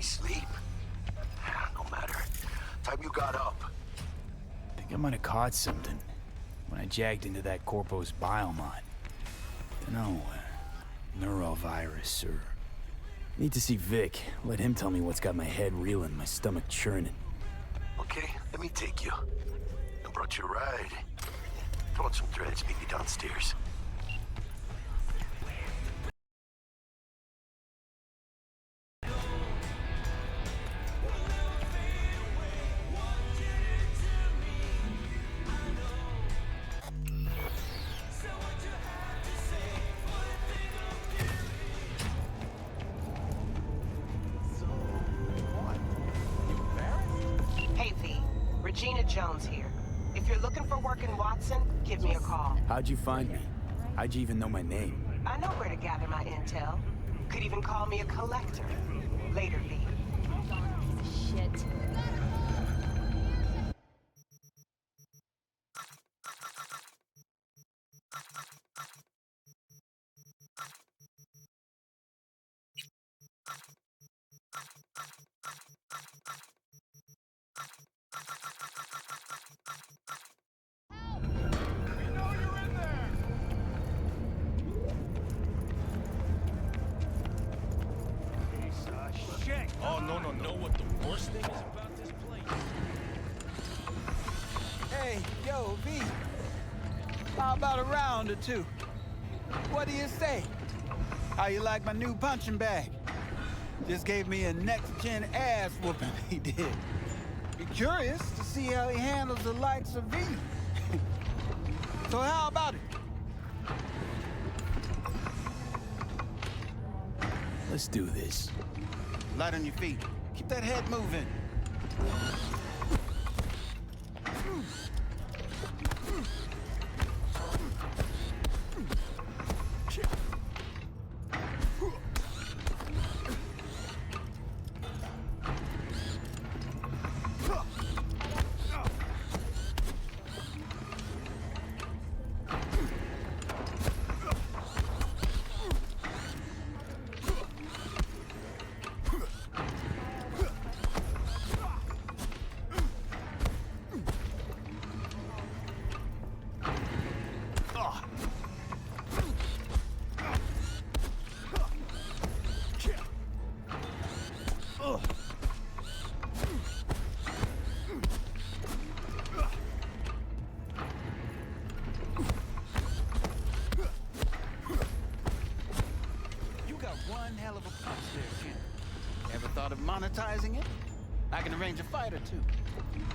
any sleep. No matter. Time you got up. I think I might have caught something when I jagged into that Corpo's biomod. Dunno, neurovirus or... Need to see Vic. Let him tell me what's got my head reeling, my stomach churning. Okay, let me take you. I brought you a ride. Throw on some threads, meet me downstairs. Regina Jones here. If you're looking for work in Watson, give me a call. How'd you find me? How'd you even know my name? I know where to gather my intel. Could even call me a collector. Later, V. Shit. Oh, no. Know what the worst thing is about this place? Hey, yo, V. How about a round or two? What do you say? How you like my new punching bag? Just gave me a next-gen ass whooping, he did. Be curious to see how he handles the likes of V. So how about it? Let's do this. Light on your feet. Keep that head moving. One hell of a punch there, kid. Ever thought of monetizing it? I can arrange a fight or two.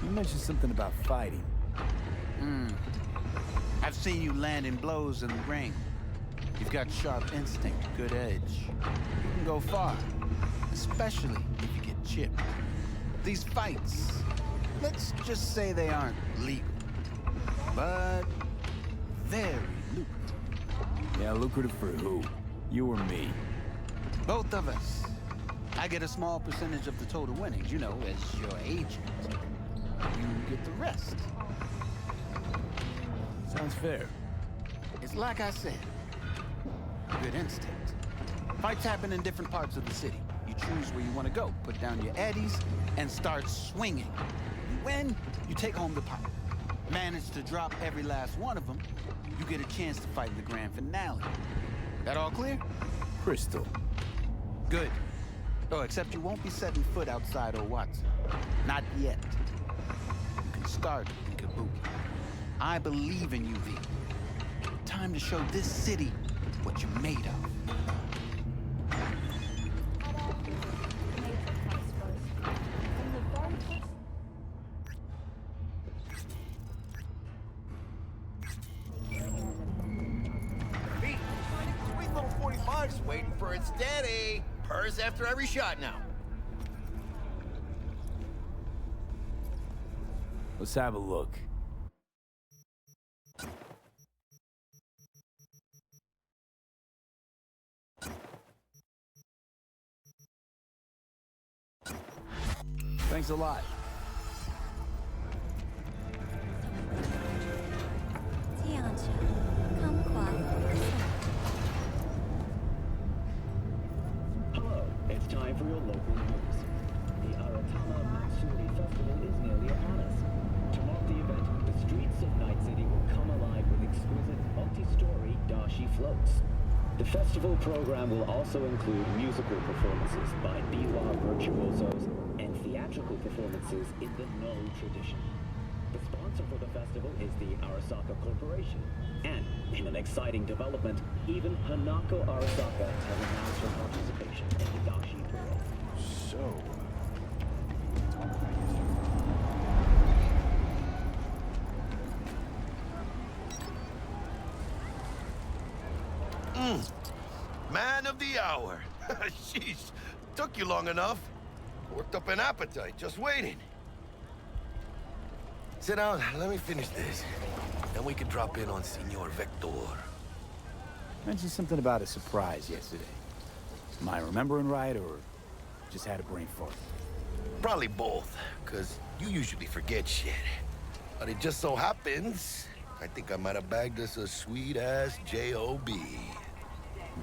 You mentioned something about fighting. I've seen you landing blows in the ring. You've got sharp instinct, good edge. You can go far, especially if you get chipped. These fights, let's just say they aren't legal, but very lucrative. Yeah, lucrative for who? You or me? Both of us. I get a small percentage of the total winnings, you know, as your agent. You get the rest. Sounds fair. It's like I said, good instinct. Fights happen in different parts of the city. You choose where you want to go, put down your addies, and start swinging. You win, you take home the pot. Manage to drop every last one of them, you get a chance to fight in the grand finale. That all clear? Crystal. Good. Oh, except you won't be setting foot outside old Watson. Not yet. You can start in Kabuki. I believe in you, V. Time to show this city what you're made of. V, sweet little 45's waiting for its daddy. Purrs after every shot now. Let's have a look. Thanks a lot. Hello, it's time for your local news. Matsuri Festival is nearly upon us. To mark the event, the streets of Night City will come alive with exquisite multi-story dashi floats. The festival program will also include musical performances by biwa virtuosos and theatrical performances in the No tradition. The sponsor for the festival is the Arasaka Corporation. And, in an exciting development, even Hanako Arasaka has announced her participation in the dashi parade. So, Man of the hour. Sheesh, took you long enough. Worked up an appetite, just waiting. Sit down, let me finish this. Then we can drop in on Senor Vector. mentioned something about a surprise yesterday. Am I remembering right, or just had a brain fart? Probably both, because you usually forget shit. But it just so happens, I think I might have bagged us a sweet-ass J.O.B.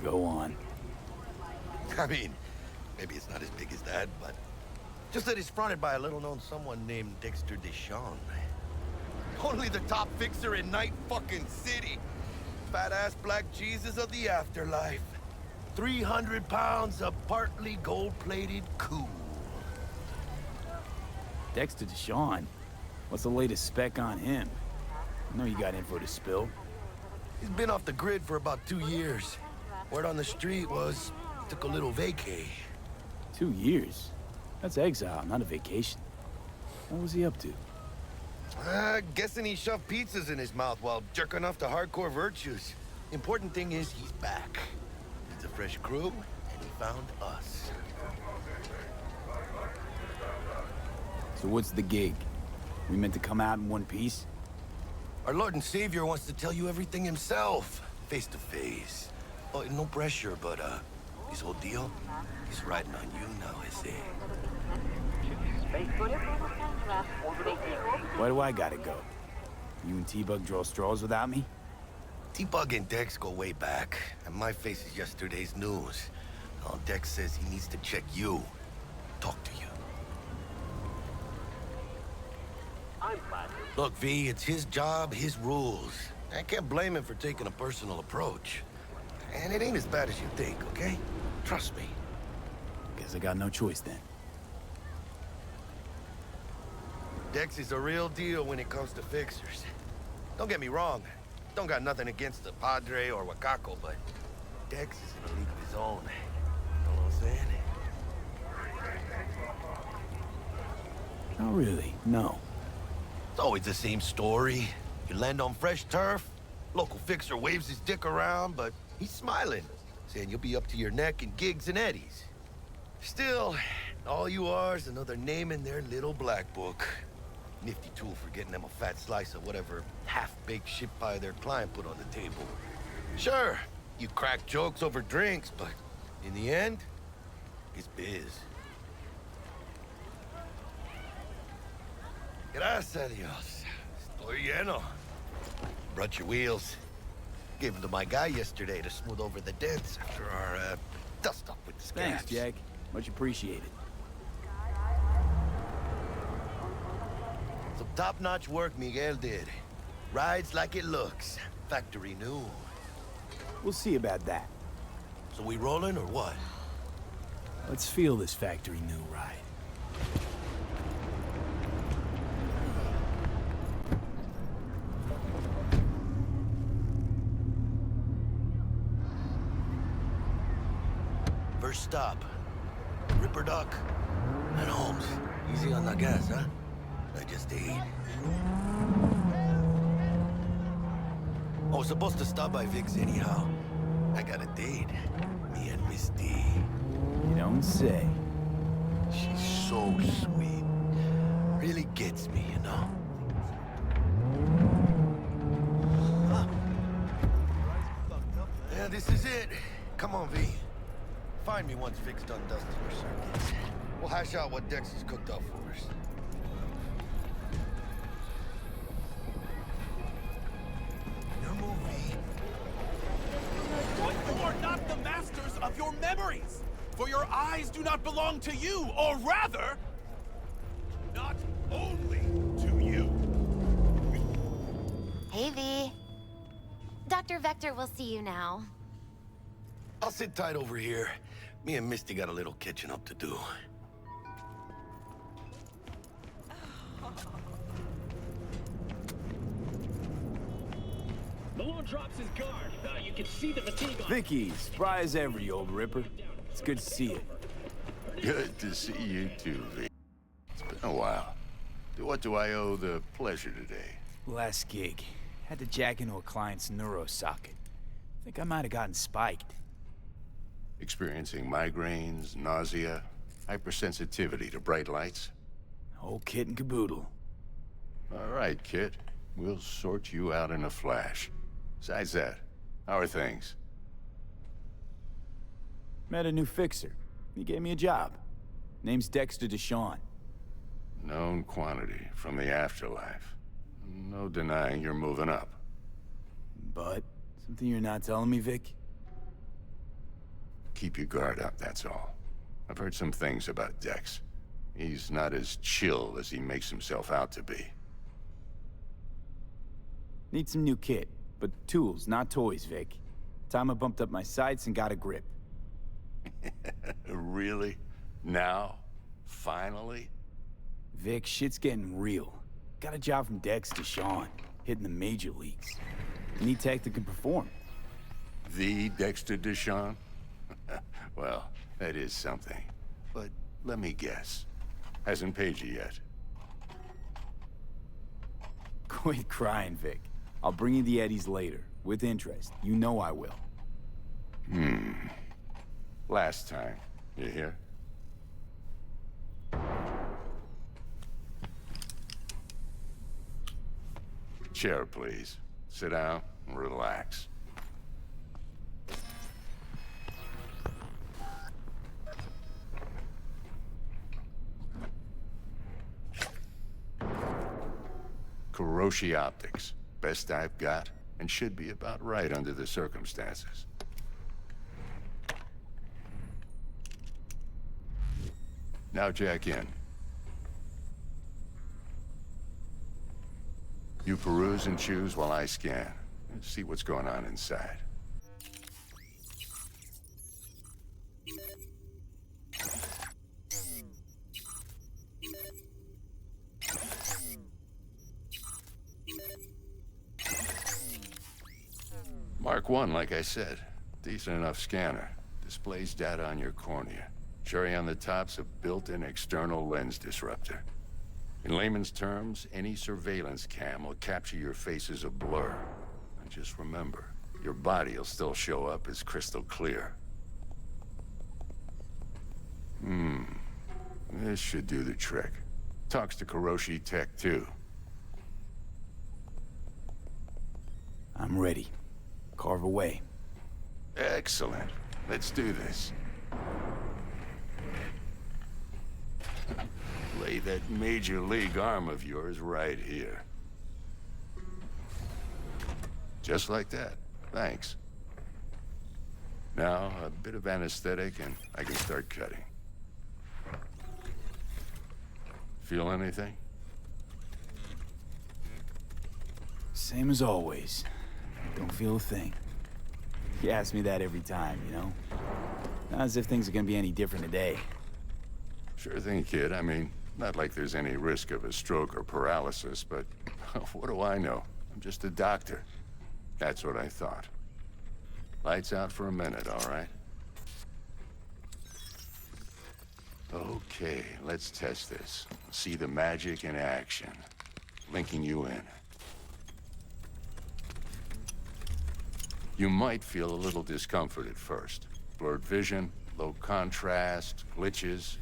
Go on. I mean, maybe it's not as big as that, but just that it's fronted by a little-known someone named Dexter Deshawn. Only the top fixer in Night fucking City. Fat-ass black Jesus of the afterlife. 300 pounds of partly gold-plated cool. Dexter Deshawn? What's the latest spec on him? I know you got info to spill. He's been off the grid for about 2 years. Word on the street was, took a little vacay. 2 years? That's exile, not a vacation. What was he up to? Guessing he shoved pizzas in his mouth while jerking off to hardcore virtues. Important thing is he's back. It's a fresh crew, and he found us. So what's the gig? We meant to come out in one piece? Our Lord and Savior wants to tell you everything himself, face to face. Oh, no pressure, but his whole deal, he's riding on you now, is he? Why do I gotta go? You and T-Bug draw straws without me? T-Bug and Dex go way back, and my face is yesterday's news. Now Dex says he needs to check you, talk to you. Look, V, it's his job, his rules. I can't blame him for taking a personal approach. And it ain't as bad as you think, okay? Trust me. Guess I got no choice then. Dex is a real deal when it comes to fixers. Don't get me wrong. Don't got nothing against the Padre or Wakako, but Dex is in a league of his own. You know what I'm saying? Not really, no. It's always the same story. You land on fresh turf, local fixer waves his dick around, but he's smiling, saying you'll be up to your neck in gigs and eddies. Still, all you are is another name in their little black book. Nifty tool for getting them a fat slice of whatever half-baked shit pie their client put on the table. Sure, you crack jokes over drinks, but in the end, it's biz. Gracias a Dios. Estoy lleno. Brought your wheels. Gave them to my guy yesterday to smooth over the dents after our, dust-up with the scabs. Thanks, Jack. Much appreciated. Some top-notch work Miguel did. Rides like it looks. Factory new. We'll see about that. So we rolling or what? Let's feel this factory new ride. First stop. Ripper Duck. And Holmes. Easy on the gas, huh? I just ate. I was supposed to stop by Vic's anyhow. I got a date. Me and Misty. You don't say. She's so sweet. Really gets me, you know? Huh. Yeah, this is it. Come on, V. Find me once Vic's done dusting her circuits. We'll hash out what Dex has cooked up for us. Your movie. But you are not the masters of your memories! For your eyes do not belong to you, or rather, Hey, V. Dr. Vector will see you now. I'll sit tight over here. Me and Misty got a little catching up to do. Malone drops his guard. You can see the fatigue on Vicky, spry as ever, you old ripper. It's good to see you. Good to see you too, V. It's been a while. To what do I owe the pleasure today? Last gig. Had to jack into a client's neuro socket. Think I might have gotten spiked. Experiencing migraines, nausea, hypersensitivity to bright lights? Whole kit and caboodle. All right, kid. We'll sort you out in a flash. Besides that, how are things? Met a new fixer. He gave me a job. Name's Dexter Deshawn. Known quantity from the afterlife. No denying you're moving up. But, something you're not telling me, Vic? Keep your guard up, that's all. I've heard some things about Dex. He's not as chill as he makes himself out to be. Need some new kit, but tools, not toys, Vic. Time I bumped up my sights and got a grip. Really? Now? Finally? Vic, shit's getting real. Got a job from Dex Deshawn, hitting the major leagues. Need tech that can perform. The Dexter Deshawn? Well, that is something. But let me guess. Hasn't paid you yet. Quit crying, Vic. I'll bring you the eddies later, with interest. You know I will. Last time. You hear? Chair, please. Sit down and relax. Kuroshi Optics. Best I've got, and should be about right under the circumstances. Now jack in. You peruse and choose while I scan. See what's going on inside. Mark 1, like I said. Decent enough scanner. Displays data on your cornea. Cherry on the top's a built-in external lens disruptor. In layman's terms, any surveillance cam will capture your face as a blur. And just remember, your body will still show up as crystal clear. This should do the trick. Talks to Kuroshi Tech, too. I'm ready. Carve away. Excellent. Let's do this. Lay that major league arm of yours right here. Just like that. Thanks. Now, a bit of anesthetic and I can start cutting. Feel anything? Same as always. Don't feel a thing. You ask me that every time, you know? Not as if things are gonna be any different today. Sure thing, kid. I mean, not like there's any risk of a stroke or paralysis, but what do I know? I'm just a doctor. That's what I thought. Lights out for a minute, all right? Okay, let's test this. See the magic in action. Linking you in. You might feel a little discomfort at first. Blurred vision, low contrast, glitches.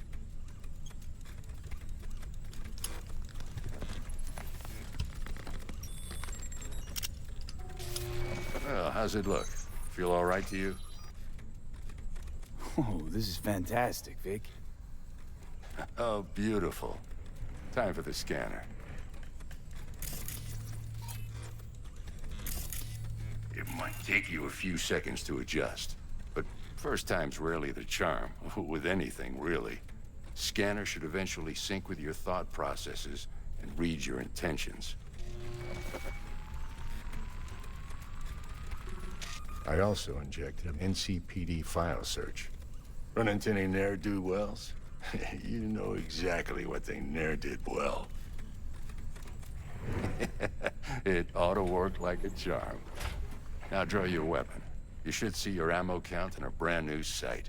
Well, how's it look? Feel all right to you? Oh, this is fantastic, Vic. Oh, beautiful. Time for the scanner. It might take you a few seconds to adjust, but first time's rarely the charm, with anything, really. Scanner should eventually sync with your thought processes and read your intentions. I also injected an NCPD file search. Run into any ne'er-do-wells? You know exactly what they ne'er did well. It ought to work like a charm. Now draw your weapon. You should see your ammo count in a brand new sight.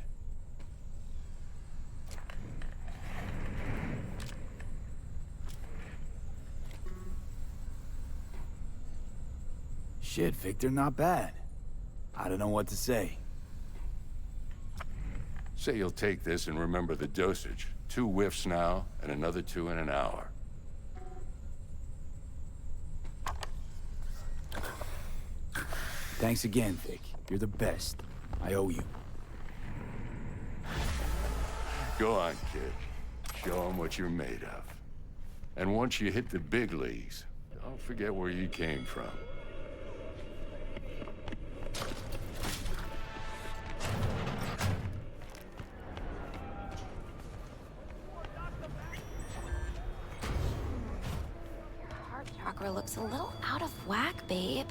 Shit, Victor, not bad. I don't know what to say. Say you'll take this and remember the dosage. 2 whiffs now, and another 2 in an hour. Thanks again, Vic. You're the best. I owe you. Go on, kid. Show 'em what you're made of. And once you hit the big leagues, don't forget where you came from. Heart chakra looks a little out of whack, babe.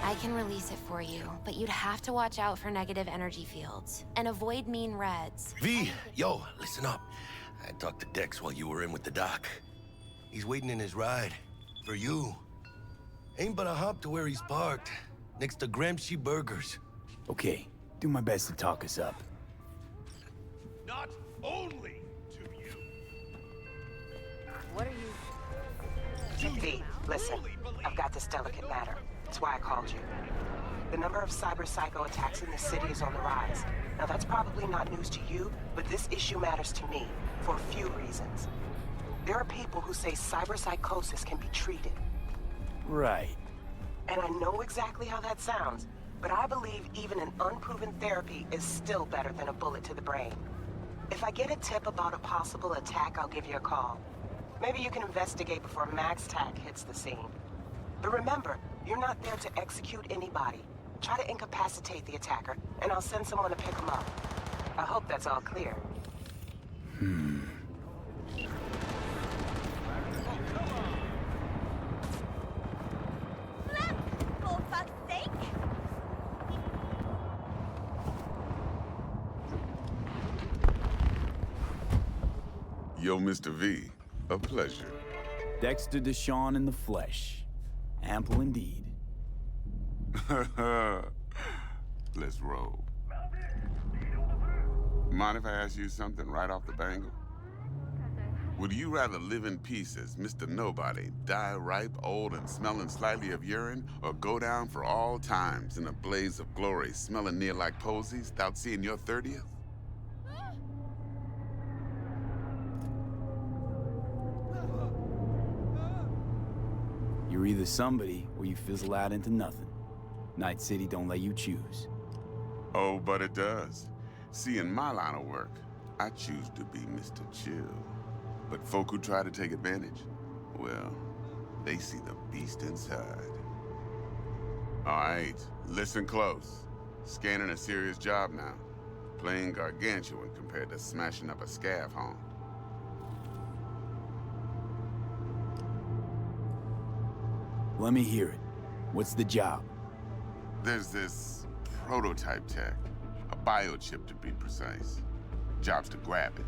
I can release it for you, but you'd have to watch out for negative energy fields and avoid mean reds. V, yo, listen up. I talked to Dex while you were in with the doc. He's waiting in his ride. For you. Ain't but a hop to where he's parked. Next to Gramsci Burgers. Okay, do my best to talk us up. Not only to you. What are you... V, listen. I've got this delicate matter. That's why I called you. The number of cyber psycho attacks in the city is on the rise. Now that's probably not news to you, but this issue matters to me for a few reasons. There are people who say cyber psychosis can be treated. Right. And I know exactly how that sounds, but I believe even an unproven therapy is still better than a bullet to the brain. If I get a tip about a possible attack, I'll give you a call. Maybe you can investigate before Max Tac hits the scene. But remember, you're not there to execute anybody. Try to incapacitate the attacker, and I'll send someone to pick him up. I hope that's all clear. For fuck's sake! Yo, Mr. V, a pleasure. Dexter Deshawn in the flesh. Ample indeed. Let's roll. Mind if I ask you something right off the bangle? Would you rather live in peace as Mr. Nobody, die ripe, old, and smelling slightly of urine, or go down for all times in a blaze of glory, smelling near like posies, without seeing your 30th? You're either somebody or you fizzle out into nothing. Night City don't let you choose. Oh, but it does. See, in my line of work, I choose to be Mr. Chill. But folk who try to take advantage, well, they see the beast inside. All right, listen close. Scanning a serious job now. Playing gargantuan compared to smashing up a scav home. Let me hear it. What's the job? There's this prototype tech, a biochip to be precise. Job's to grab it.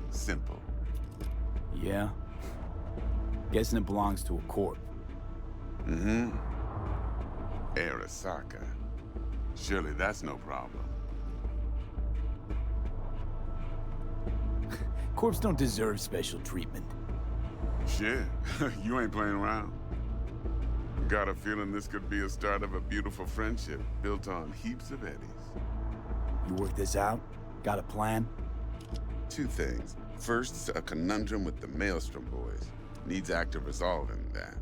Simple. Yeah? Guessing it belongs to a corp. Mm-hmm. Arasaka. Surely that's no problem. Corps don't deserve special treatment. Shit, you ain't playing around. Got a feeling this could be a start of a beautiful friendship built on heaps of eddies. You work this out? Got a plan? 2 things. First, a conundrum with the Maelstrom boys. Needs active resolving that.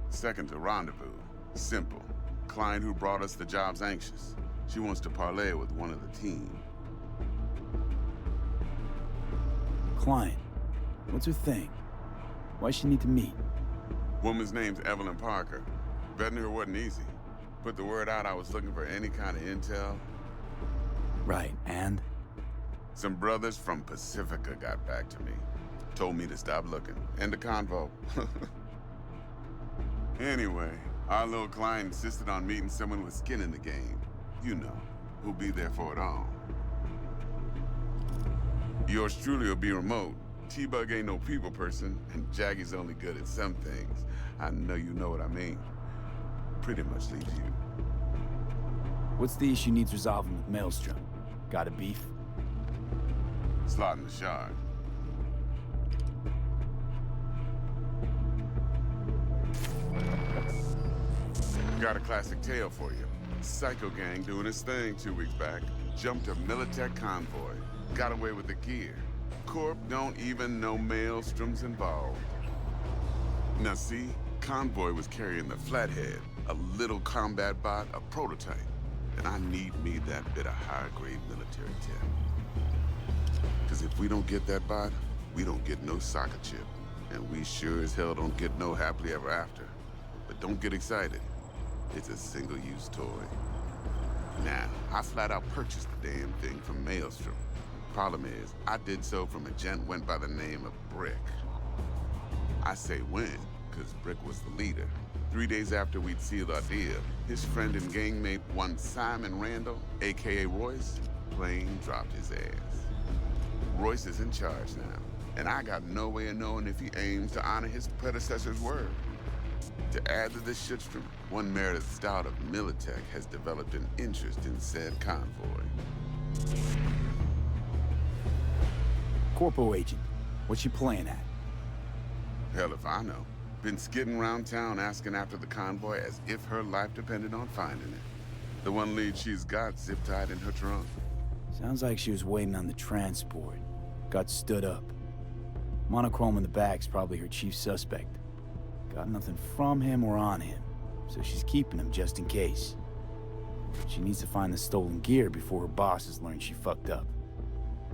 Second, a rendezvous. Simple. Client who brought us the job's anxious. She wants to parlay with one of the team. Client. What's her thing? Why she need to meet? Woman's name's Evelyn Parker. Betting her wasn't easy. Put the word out I was looking for any kind of intel. Right, and? Some brothers from Pacifica got back to me. Told me to stop looking. End of convo. Anyway, our little client insisted on meeting someone with skin in the game. You know, who'll be there for it all. Yours truly will be remote. T-Bug ain't no people person, and Jaggy's only good at some things. I know you know what I mean. Pretty much leaves you. What's the issue needs resolving with Maelstrom? Got a beef? Slotting the shard. Got a classic tale for you. Psycho gang doing his thing 2 weeks back. Jumped a Militech convoy. Got away with the gear. Corp don't even know Maelstrom's involved. Now see, convoy was carrying the Flathead, a little combat bot, a prototype. And I need me that bit of high-grade military tech. Because if we don't get that bot, we don't get no soccer chip. And we sure as hell don't get no happily ever after. But don't get excited. It's a single-use toy. Now, I flat out purchased the damn thing from Maelstrom. Problem is, I did so from a gent went by the name of Brick. I say when, because Brick was the leader. 3 days after we'd sealed our deal, his friend and gangmate, one Simon Randall, aka Royce, plain dropped his ass. Royce is in charge now, and I got no way of knowing if he aims to honor his predecessor's word. To add to this shitstorm, one Meredith Stout of Militech has developed an interest in said convoy. Corpo agent, what's she playing at? Hell if I know. Been skidding around town asking after the convoy as if her life depended on finding it. The one lead she's got zip-tied in her trunk. Sounds like she was waiting on the transport. Got stood up. Monochrome in the back's probably her chief suspect. Got nothing from him or on him, so she's keeping him just in case. She needs to find the stolen gear before her bosses learn she fucked up.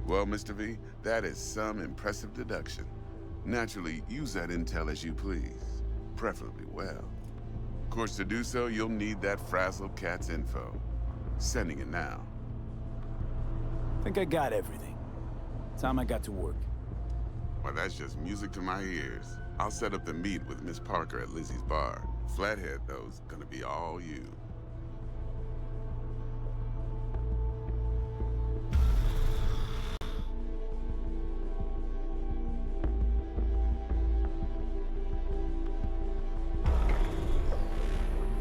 Well, Mr. V, that is some impressive deduction. Naturally, use that intel as you please. Preferably well. Of course, to do so, you'll need that frazzled cat's info. Sending it now. Think I got everything. Time I got to work. Well, that's just music to my ears. I'll set up the meet with Miss Parker at Lizzie's bar. Flathead, though's gonna be all you.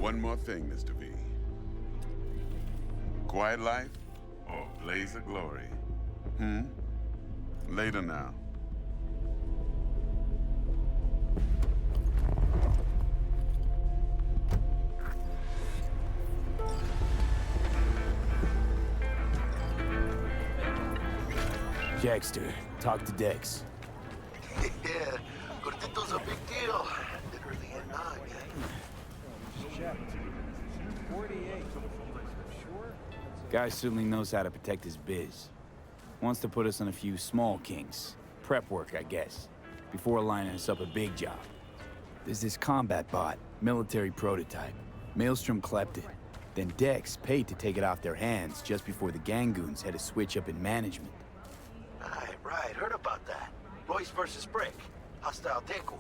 One more thing, Mr. V. Quiet life or blaze of glory? Later now. Jackster, talk to Dex. Yeah, Gordito's a big deal. Literally and not, Guy certainly knows how to protect his biz. Wants to put us on a few small kings. Prep work, I guess. Before lining us up a big job. There's this combat bot, military prototype. Maelstrom clept it. Then Dex paid to take it off their hands just before the Gangoons had a switch up in management. Right, heard about that. Royce versus Brick. Hostile takeover.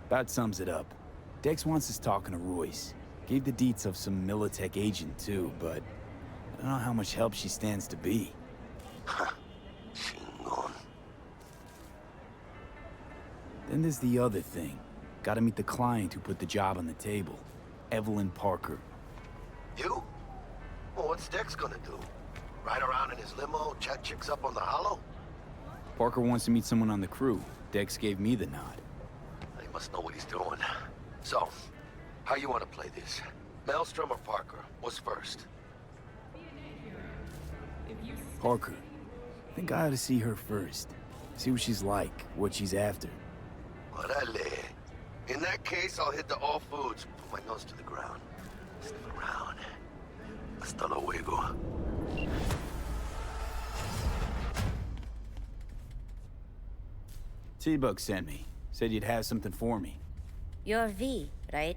That sums it up. Dex wants us talking to Royce. Gave the deets of some Militech agent too, but I don't know how much help she stands to be. Chingon. Then there's the other thing. Gotta meet the client who put the job on the table. Evelyn Parker. You? Well, what's Dex gonna do? Ride around in his limo, chat chicks up on the hollow? Parker wants to meet someone on the crew. Dex gave me the nod. He must know what he's doing. So, how you want to play this? Maelstrom or Parker? What's first? Parker. I think I ought to see her first. See what she's like, what she's after. Orale. In that case, I'll hit the all foods. Put my nose to the ground. Sniff around. Hasta luego. T-Bug sent me. Said you'd have something for me. You're V, right?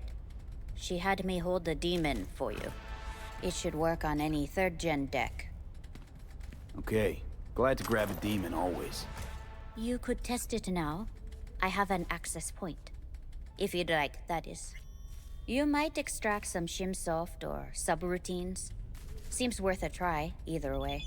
She had me hold the demon for you. It should work on any 3rd-gen deck. Okay. Glad to grab a demon, always. You could test it now. I have an access point. If you'd like, that is. You might extract some shimsoft or subroutines. Seems worth a try, either way.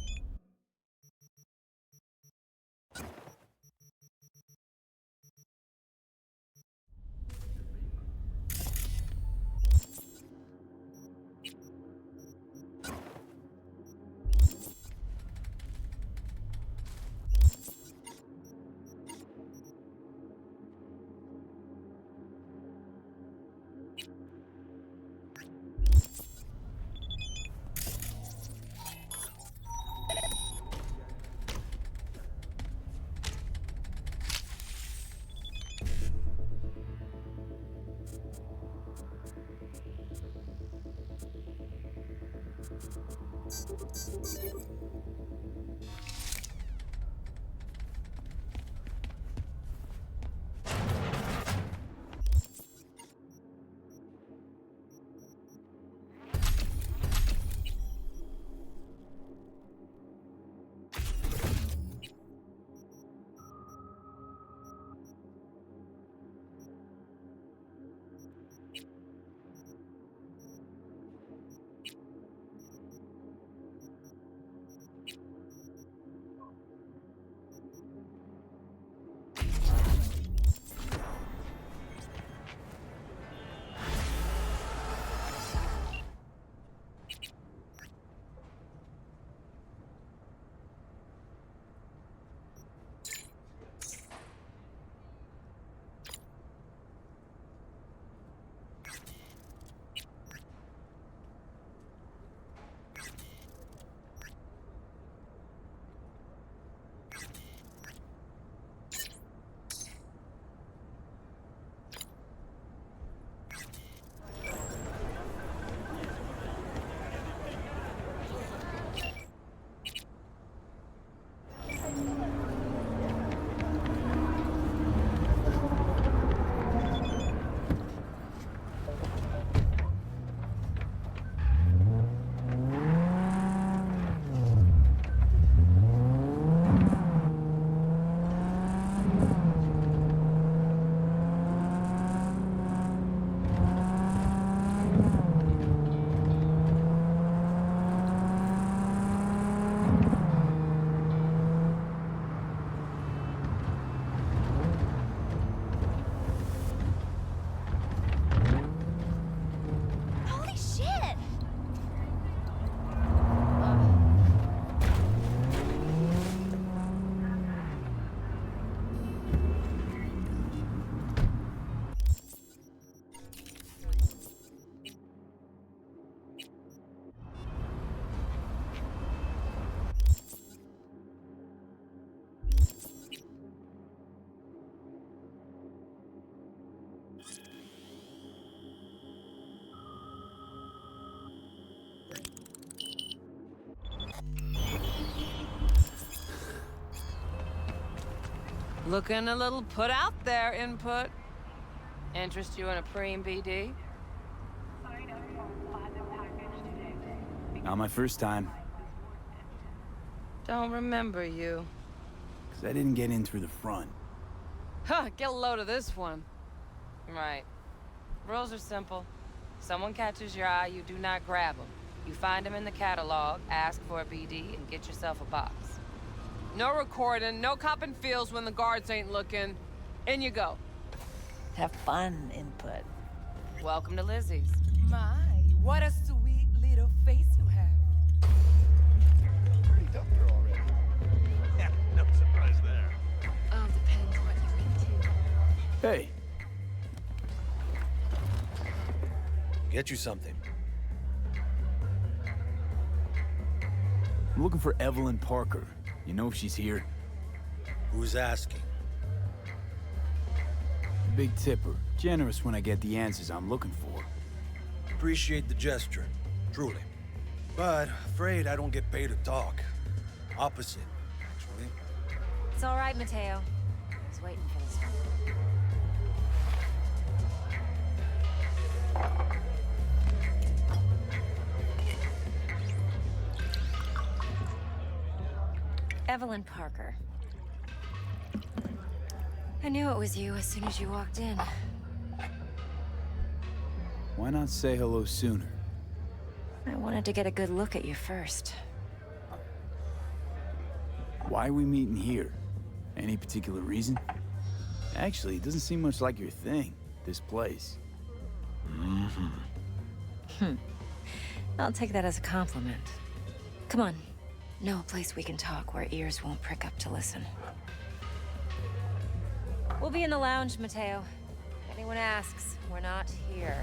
Holy shit! Looking a little put out there, Input. Interest you in a preem BD? Not my first time. Don't remember you. Because I didn't get in through the front. Huh, get a load of this one. Right. Rules are simple. Someone catches your eye, you do not grab them. You find them in the catalog, ask for a BD, and get yourself a box. No recording, no copping feels when the guards ain't looking. In you go. Have fun, Input. Welcome to Lizzie's. My, what a sweet little face you have. Pretty tough girl already. Yeah, no surprise there. Oh, depends what you're into. Hey, Get you something. I'm looking for Evelyn Parker. You know if she's here? Who's asking? Big tipper. Generous when I get the answers I'm looking for. Appreciate the gesture, truly. But afraid I don't get paid to talk. Opposite, actually. It's all right, Mateo. I was waiting for this one. Evelyn Parker. I knew it was you as soon as you walked in. Why not say hello sooner? I wanted to get a good look at you first. Why are we meeting here? Any particular reason? Actually, it doesn't seem much like your thing, this place. I'll take that as a compliment. Come on. Know a place we can talk where ears won't prick up to listen. We'll be in the lounge, Mateo. If anyone asks, we're not here.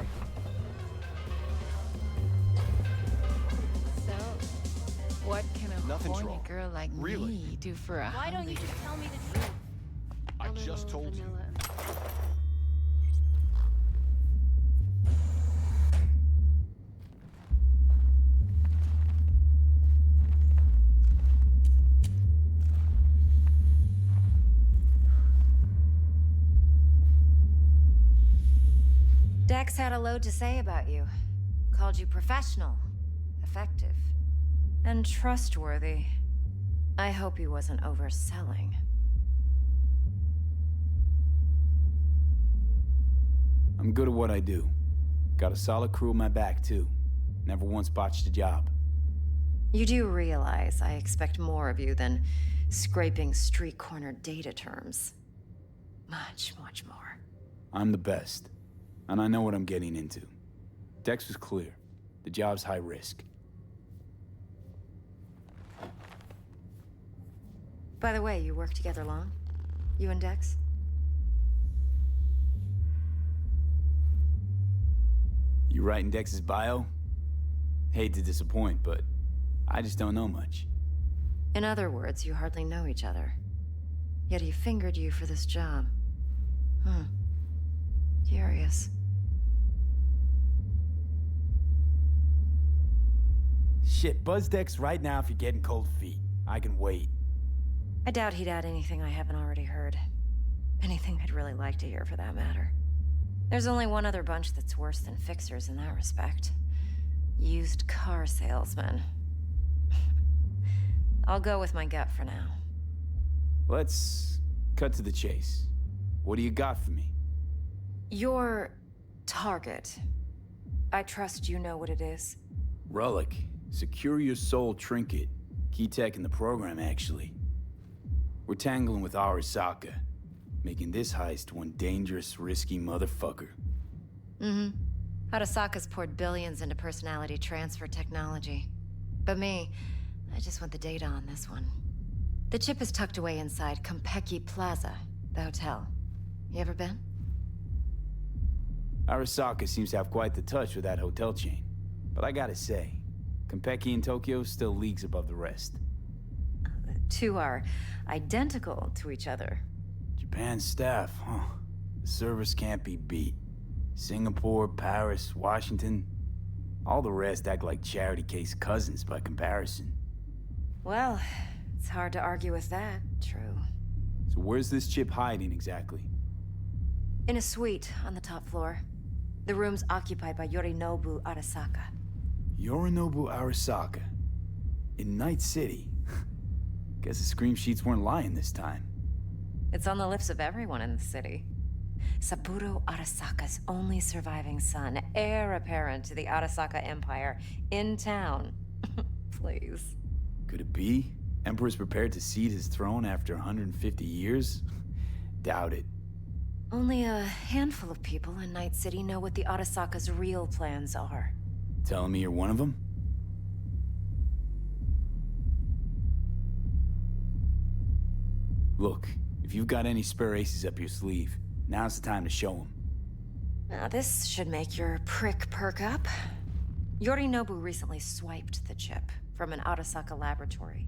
So, what can a Nothing's horny wrong. girl like me do for a Why don't you just tell me the truth? I just told you. Dex had a load to say about you. Called you professional, effective, and trustworthy. I hope he wasn't overselling. I'm good at what I do. Got a solid crew at my back, too. Never once botched a job. You do realize I expect more of you than scraping street corner data terms. Much, much more. I'm the best. And I know what I'm getting into. Dex was clear. The job's high risk. By the way, you work together long? You and Dex? You writing Dex's bio? Hate to disappoint, but I just don't know much. In other words, you hardly know each other. Yet he fingered you for this job. Curious. Shit, buzz Dex right now if you're getting cold feet. I can wait. I doubt he'd add anything I haven't already heard. Anything I'd really like to hear, for that matter. There's only one other bunch that's worse than fixers in that respect. Used car salesmen. I'll go with my gut for now. Let's cut to the chase. What do you got for me? Your target. I trust you know what it is. Relic. Secure your soul trinket. Key tech in the program, actually. We're tangling with Arasaka, making this heist one dangerous, risky motherfucker. Arasaka's poured billions into personality transfer technology. But me, I just want the data on this one. The chip is tucked away inside Konpeki Plaza, the hotel. You ever been? Arasaka seems to have quite the touch with that hotel chain. But I gotta say, Konpeki in Tokyo still leagues above the rest. The two are identical to each other. Japan's staff, huh? The service can't be beat. Singapore, Paris, Washington. All the rest act like charity case cousins by comparison. Well, it's hard to argue with that, true. So where's this chip hiding exactly? In a suite on the top floor. The room's occupied by Yorinobu Arasaka. Yorinobu Arasaka. In Night City. Guess the scream sheets weren't lying this time. It's on the lips of everyone in the city. Saburo Arasaka's only surviving son, heir apparent to the Arasaka Empire, in town. Please. Could it be? Emperor's prepared to cede his throne after 150 years? Doubt it. Only a handful of people in Night City know what the Arasaka's real plans are. Telling me you're one of them? Look, if you've got any spare aces up your sleeve, now's the time to show them. Now this should make your prick perk up. Yorinobu recently swiped the chip from an Arasaka laboratory.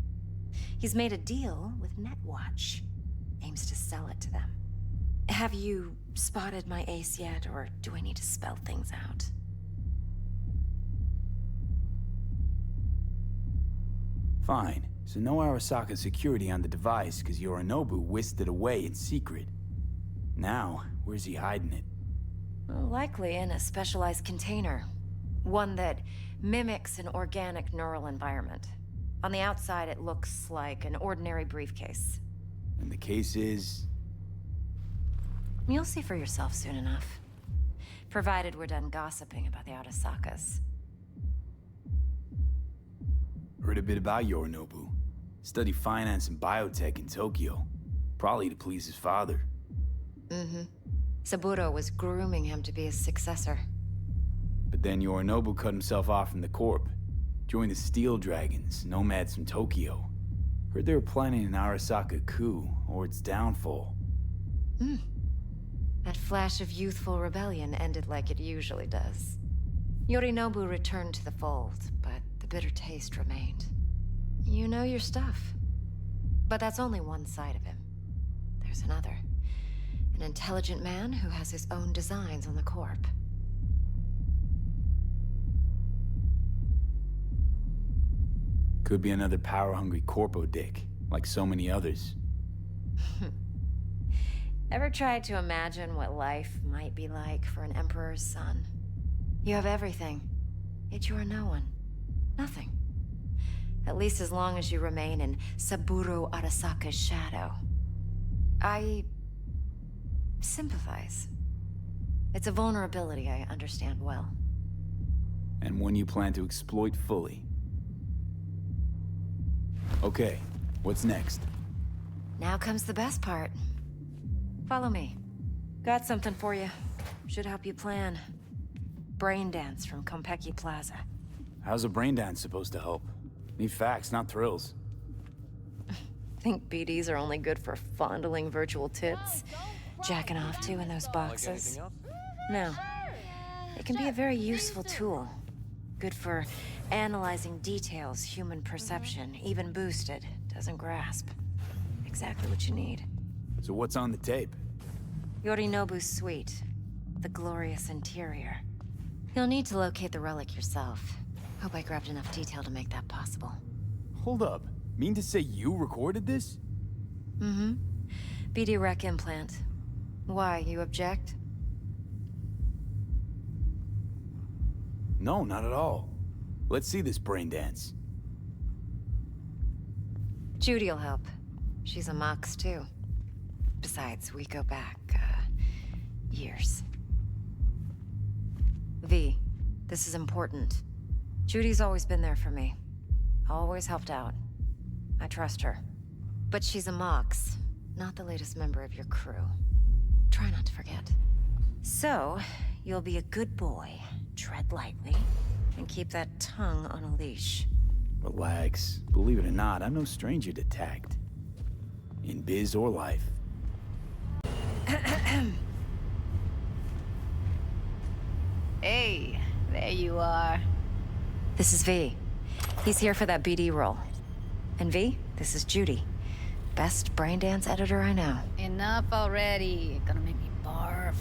He's made a deal with Netwatch. Aims to sell it to them. Have you spotted my ace yet, or do I need to spell things out? Fine. So no Arasaka security on the device because Yorinobu whisked it away in secret. Now, where's he hiding it? Well, likely in a specialized container. One that mimics an organic neural environment. On the outside, it looks like an ordinary briefcase. And the case is... You'll see for yourself soon enough. Provided we're done gossiping about the Arasakas. Heard a bit about Yorinobu. Studied finance and biotech in Tokyo. Probably to please his father. Mm-hmm. Saburo was grooming him to be his successor. But then Yorinobu cut himself off from the Corp. Joined the Steel Dragons, nomads from Tokyo. Heard they were planning an Arasaka coup, or its downfall. Hmm. That flash of youthful rebellion ended like it usually does. Yorinobu returned to the fold, but the bitter taste remained. You know your stuff. But that's only one side of him. There's another. An intelligent man who has his own designs on the Corp. Could be another power-hungry corpo dick, like so many others. Ever tried to imagine what life might be like for an emperor's son? You have everything, yet you are no one. Nothing. At least as long as you remain in Saburo Arasaka's shadow. I sympathize. It's a vulnerability I understand well. And one you plan to exploit fully. Okay, what's next? Now comes the best part. Follow me. Got something for you. Should help you plan. Brain dance from Konpeki Plaza. How's a brain dance supposed to help? Need facts, not thrills. Think BDs are only good for fondling virtual tits? Jacking off to in those boxes? No. It can be a very useful tool. Good for analyzing details human perception, even boosted, doesn't grasp. Exactly what you need. So what's on the tape? Yorinobu's suite. The glorious interior. You'll need to locate the relic yourself. Hope I grabbed enough detail to make that possible. Hold up. Mean to say you recorded this? Mm-hmm. BD Rec implant. Why, you object? No, not at all. Let's see this brain dance. Judy'll help. She's a Mox, too. Besides, we go back, years. V, this is important. Judy's always been there for me. Always helped out. I trust her. But she's a Mox, not the latest member of your crew. Try not to forget. So, you'll be a good boy, tread lightly, and keep that tongue on a leash. Relax. Believe it or not, I'm no stranger to tact. In biz or life. Hey, there you are. This is V. He's here for that BD role. And V, this is Judy. Best brain dance editor I know. Enough already. Gonna make me barf.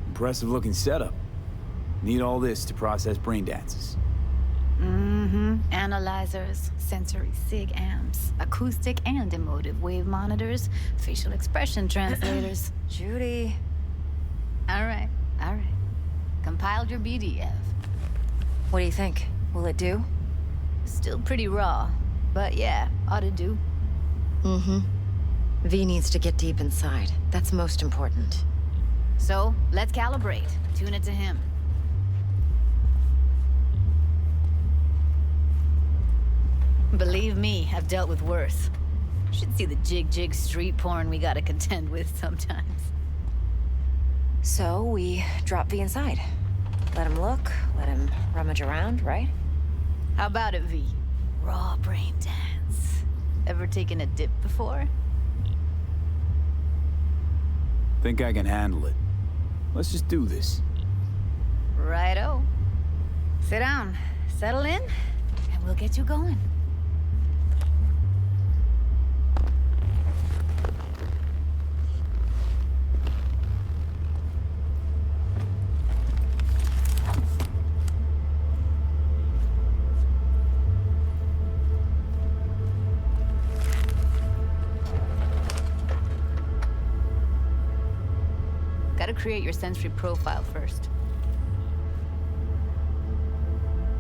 Impressive looking setup. Need all this to process brain dances. Mm-hmm. Analyzers, sensory sig amps, acoustic and emotive wave monitors, facial expression translators. Judy. All right. Compiled your BDF. What do you think? Will it do? Still pretty raw, but yeah, ought to do. Mm-hmm. V needs to get deep inside. That's most important. So, let's calibrate. Tune it to him. Believe me, I've dealt with worse. Should see the jig street porn we gotta contend with sometimes. So, we drop V inside. Let him look, let him rummage around, right? How about it, V? Raw brain dance. Ever taken a dip before? Think I can handle it. Let's just do this. Righto. Sit down, settle in, and we'll get you going. Gotta create your sensory profile first.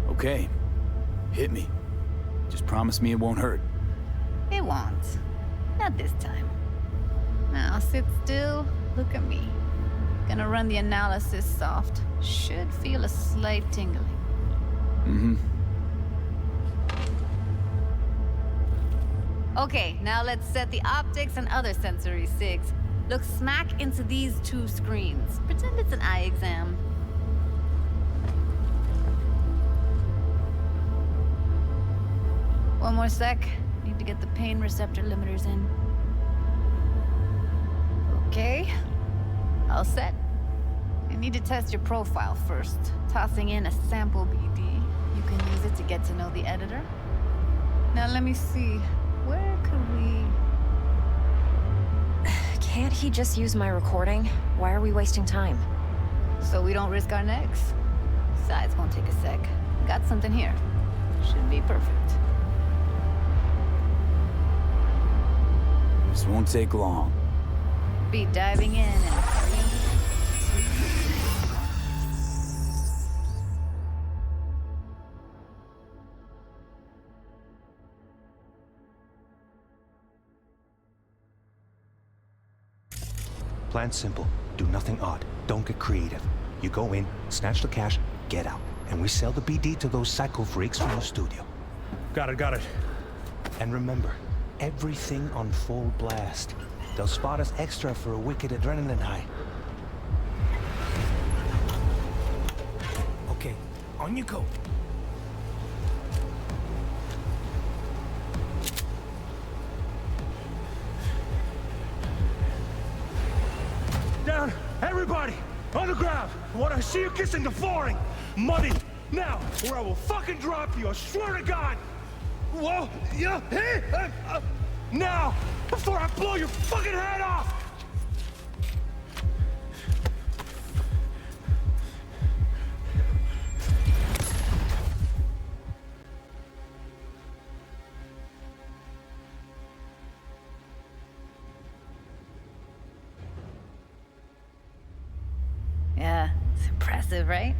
Okay. Hit me. Just promise me it won't hurt. It won't. Not this time. Now sit still, look at me. Gonna run the analysis soft. Should feel a slight tingling. Mm-hmm. Okay, now let's set the optics and other sensory SIGs. Look smack into these two screens. Pretend it's an eye exam. One more sec. Need to get the pain receptor limiters in. Okay. All set. I need to test your profile first. Tossing in a sample BD. You can use it to get to know the editor. Now let me see. Where could we... Can't he just use my recording? Why are we wasting time? So we don't risk our necks. Besides, won't take a sec. Got something here. Should be perfect. This won't take long. Be diving in 3, 2... Plan simple. Do nothing odd. Don't get creative. You go in, snatch the cash, get out. And we sell the BD to those psycho freaks from the studio. Got it. And remember, everything on full blast. They'll spot us extra for a wicked adrenaline high. Okay, on you go. Down! Everybody! On the ground! I want to see you kissing the flooring! Money! Now! Or I will fucking drop you! I swear to God! Whoa! Yeah! Hey! Now! Before I blow your fucking head off! Yeah, it's impressive, right?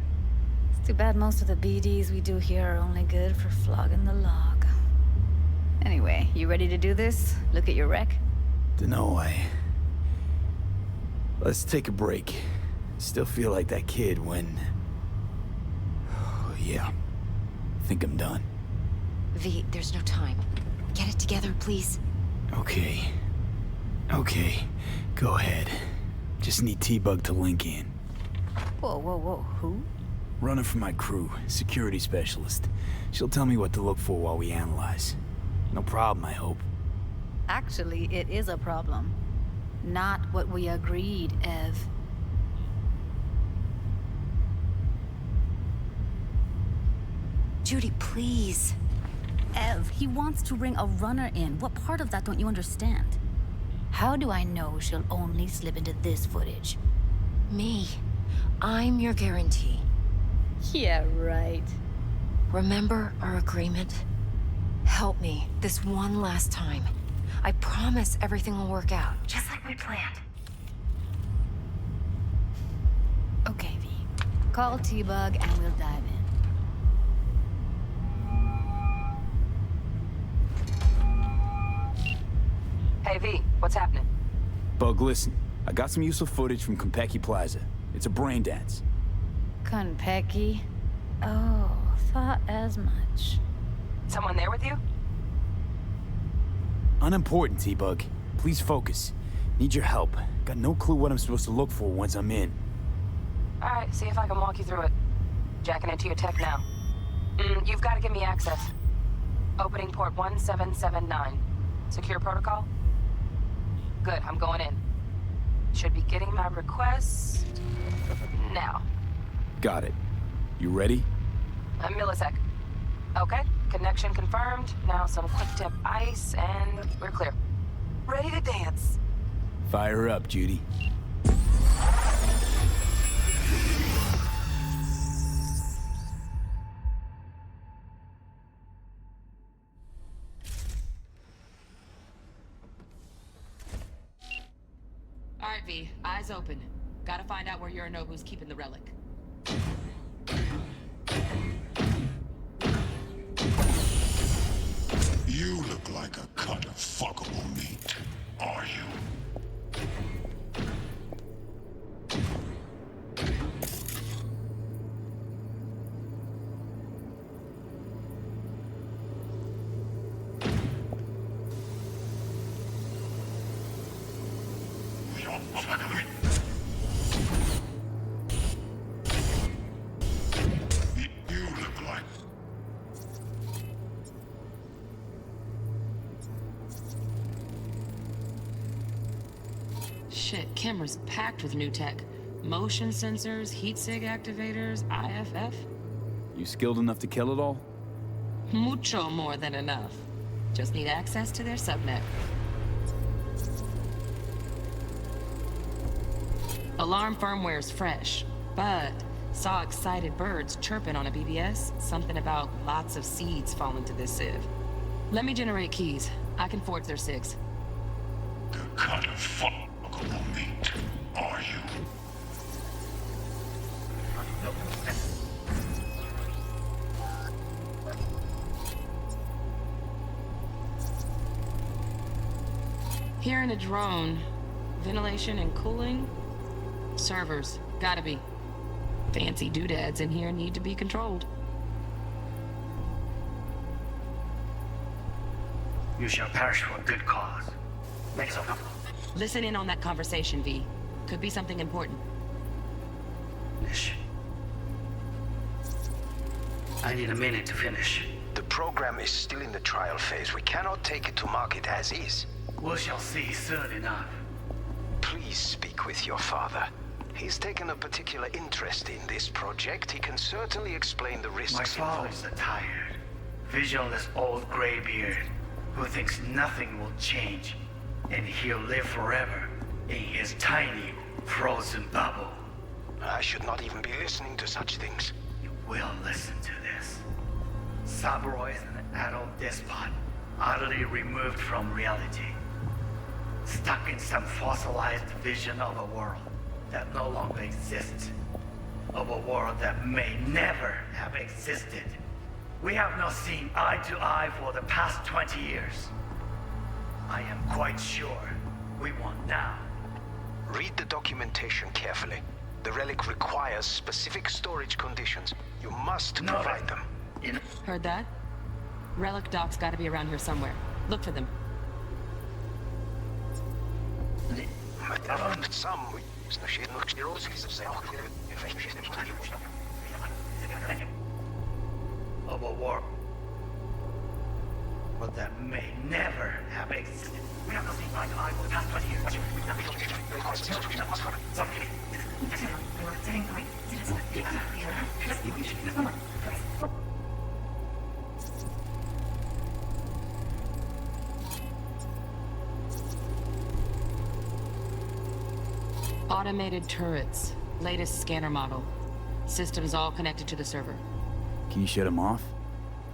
It's too bad most of the BDs we do here are only good for flogging the log. Anyway, you ready to do this? Look at your rec? Dunno, Let's take a break. Still feel like that kid when... yeah. Think I'm done. V, there's no time. Get it together, please. Okay. Go ahead. Just need T-Bug to link in. Whoa. Who? Runner for my crew, security specialist. She'll tell me what to look for while we analyze. No problem, I hope. Actually, it is a problem. Not what we agreed, Ev. Judy, please. Ev, he wants to bring a runner in. What part of that don't you understand? How do I know she'll only slip into this footage? Me. I'm your guarantee. Yeah, right. Remember our agreement? Help me this one last time. I promise everything will work out, just like we planned. Okay, V. Call T-Bug and we'll dive in. Hey, V, what's happening? Bug, listen. I got some useful footage from Konpeki Plaza. It's a brain dance. Konpeki? Oh, thought as much. Someone there with you? Unimportant, T-Bug. Please focus. Need your help. Got no clue what I'm supposed to look for once I'm in. Alright, see if I can walk you through it. Jacking into your tech now. You've got to give me access. Opening port 1779. Secure protocol? Good, I'm going in. Should be getting my request... now. Got it. You ready? A millisec. Okay, connection confirmed. Now some quick tip ice, and we're clear. Ready to dance. Fire up, Judy. Alright, V. Eyes open. Gotta find out where Yorinobu's keeping the relic. You look like a cut of fuckable meat, are you? shit, camera's packed with new tech. Motion sensors, heat sig activators, IFF. You skilled enough to kill it all? Mucho more than enough. Just need access to their subnet. Alarm firmware's fresh, but saw excited birds chirping on a BBS. Something about lots of seeds falling to this sieve. Let me generate keys. I can forge their SIGs. The kind of fuckable meat are you? Hearing a drone. Ventilation and cooling? Servers. Gotta be. Fancy doodads in here need to be controlled. You shall perish for a good cause. Make some. Listen in on that conversation, V. Could be something important. Finish. I need a minute to finish. The program is still in the trial phase. We cannot take it to market as is. We shall see soon enough. Please speak with your father. He's taken a particular interest in this project. He can certainly explain the risks My involved. father's a tired, visionless old graybeard who thinks nothing will change, and he'll live forever in his tiny, frozen bubble. I should not even be listening to such things. You will listen to this. Saburo is an adult despot, utterly removed from reality. Stuck in some fossilized vision of a world that no longer exists. Of a world that may never have existed. We have not seen eye to eye for the past 20 years. I am quite sure we want now. Read the documentation carefully. The relic requires specific storage conditions. You must provide them. Heard that? Relic docs gotta be around here somewhere. Look for them. Some of a world but that may never have existed. We have not seen eye to eye for the past 20 years. Automated turrets. Latest scanner model. Systems all connected to the server. Can you shut them off?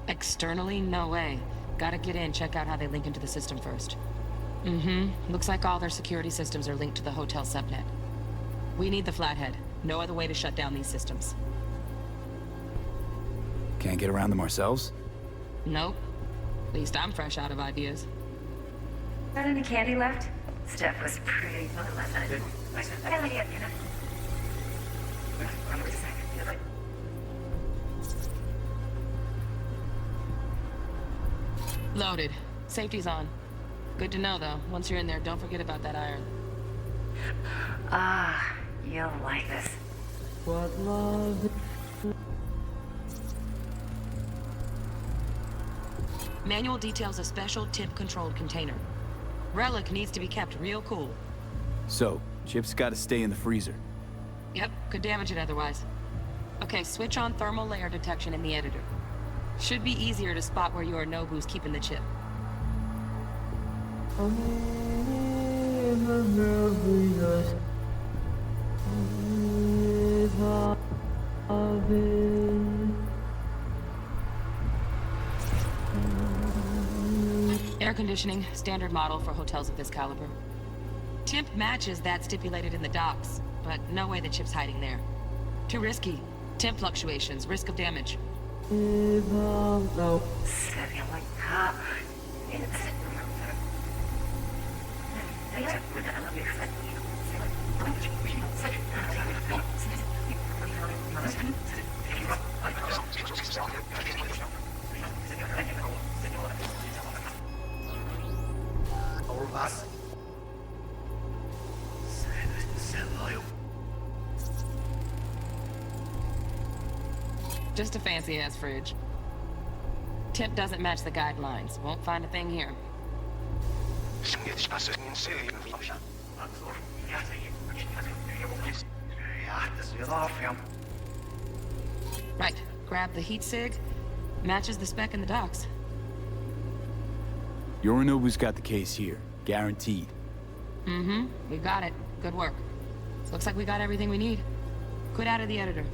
Externally, no way. Gotta get in, check out how they link into the system first. Looks like all their security systems are linked to the hotel subnet. We need the flathead. No other way to shut down these systems. Can't get around them ourselves? Nope. At least I'm fresh out of ideas. Got any candy left? Steph was pretty fun last night. Loaded. Safety's on. Good to know, though. Once you're in there, don't forget about that iron. Ah, you'll like this. What love? Manual details a special temp-controlled container. Relic needs to be kept real cool. So, chip's gotta stay in the freezer. Yep, could damage it otherwise. Okay, switch on thermal layer detection in the editor. Should be easier to spot where Yorinobu's keeping the chip. Air conditioning, standard model for hotels of this caliber. Temp matches that stipulated in the docs, but no way the chip's hiding there. Too risky. Temp fluctuations, risk of damage. Just a fancy-ass fridge. Temp doesn't match the guidelines. Won't find a thing here. Right. Grab the heat sig. Matches the spec in the docks. Yorinobu's got the case here. Guaranteed. Mm-hmm. We got it. Good work. Looks like we got everything we need. Quit out of the editor.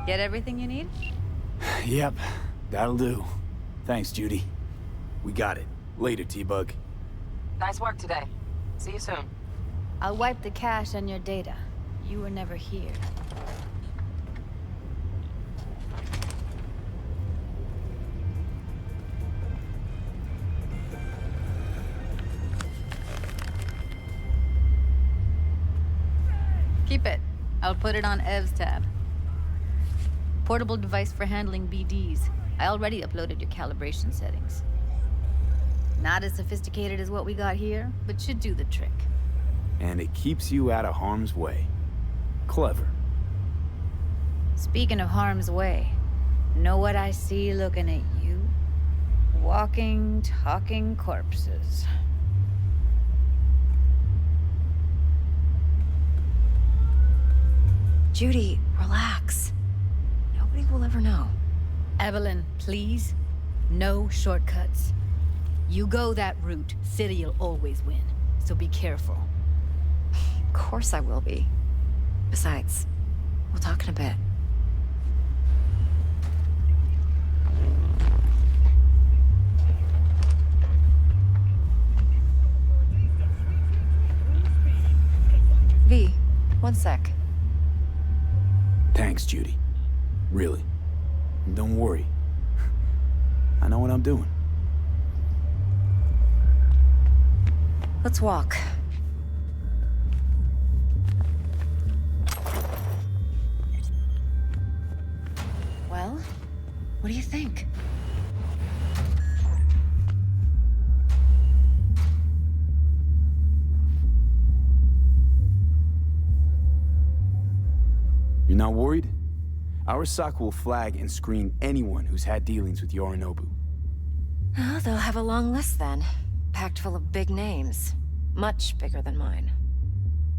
Get everything you need? Yep, that'll do. Thanks, Judy. We got it. Later, T-Bug. Nice work today. See you soon. I'll wipe the cache on your data. You were never here. Keep it. I'll put it on Ev's tab. Portable device for handling BDs. I already uploaded your calibration settings. Not as sophisticated as what we got here, but should do the trick. And it keeps you out of harm's way. Clever. Speaking of harm's way, know what I see looking at you? Walking, talking corpses. Judy, relax. Nobody will ever know. Evelyn, please. No shortcuts. You go that route, City'll always win. So be careful. Of course I will be. Besides, we'll talk in a bit. V, one sec. Thanks, Judy. Really. Don't worry. I know what I'm doing. Let's walk. Well, what do you think? You're not worried? Arasaka will flag and screen anyone who's had dealings with Yorinobu. Oh, they'll have a long list then. Packed full of big names. Much bigger than mine.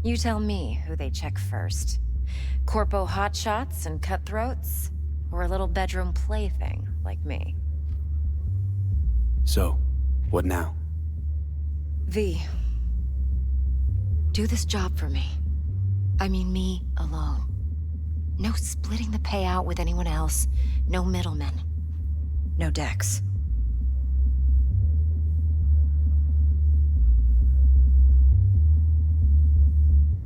You tell me who they check first. Corpo hotshots and cutthroats? Or a little bedroom plaything like me? So, what now? V. Do this job for me. I mean me alone. No splitting the payout with anyone else. No middlemen. No Dex.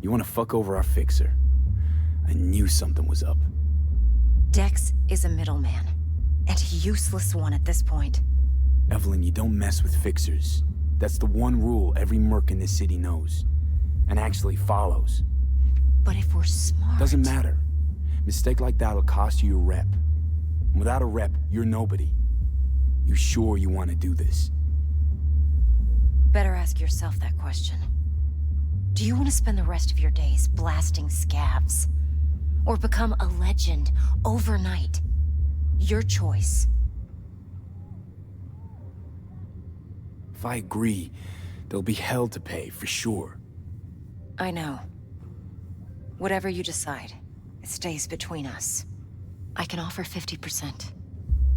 You want to fuck over our fixer? I knew something was up. Dex is a middleman. And a useless one at this point. Evelyn, you don't mess with fixers. That's the one rule every merc in this city knows. And actually follows. But if we're smart... Doesn't matter. Mistake like that'll cost you your rep. Without a rep, you're nobody. You sure you want to do this? Better ask yourself that question. Do you want to spend the rest of your days blasting scabs? Or become a legend overnight? Your choice. If I agree, there'll be hell to pay, for sure. I know. Whatever you decide, it stays between us. I can offer 50%.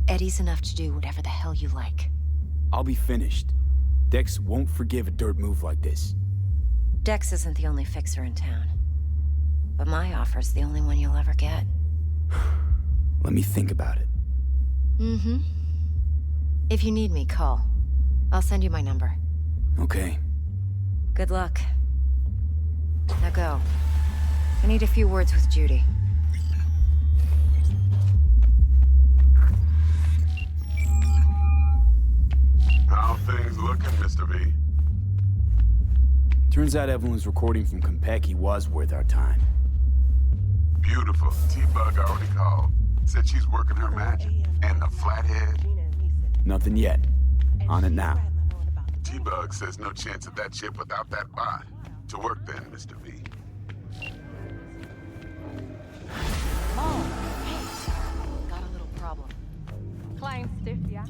Eddie's enough to do whatever the hell you like. I'll be finished. Dex won't forgive a dirt move like this. Dex isn't the only fixer in town. But my offer's the only one you'll ever get. Let me think about it. Mm-hmm. If you need me, call. I'll send you my number. Okay. Good luck. Now go. I need a few words with Judy. How things looking, Mr. V? Turns out Evelyn's recording from Konpeki was worth our time. Beautiful. T-Bug already called. Said she's working her magic. And the flathead? Nothing yet. On it now. T-Bug says no chance of that ship without that bot. To work then, Mr. V. Oh, hey. Got a little problem. Client stiff, yeah?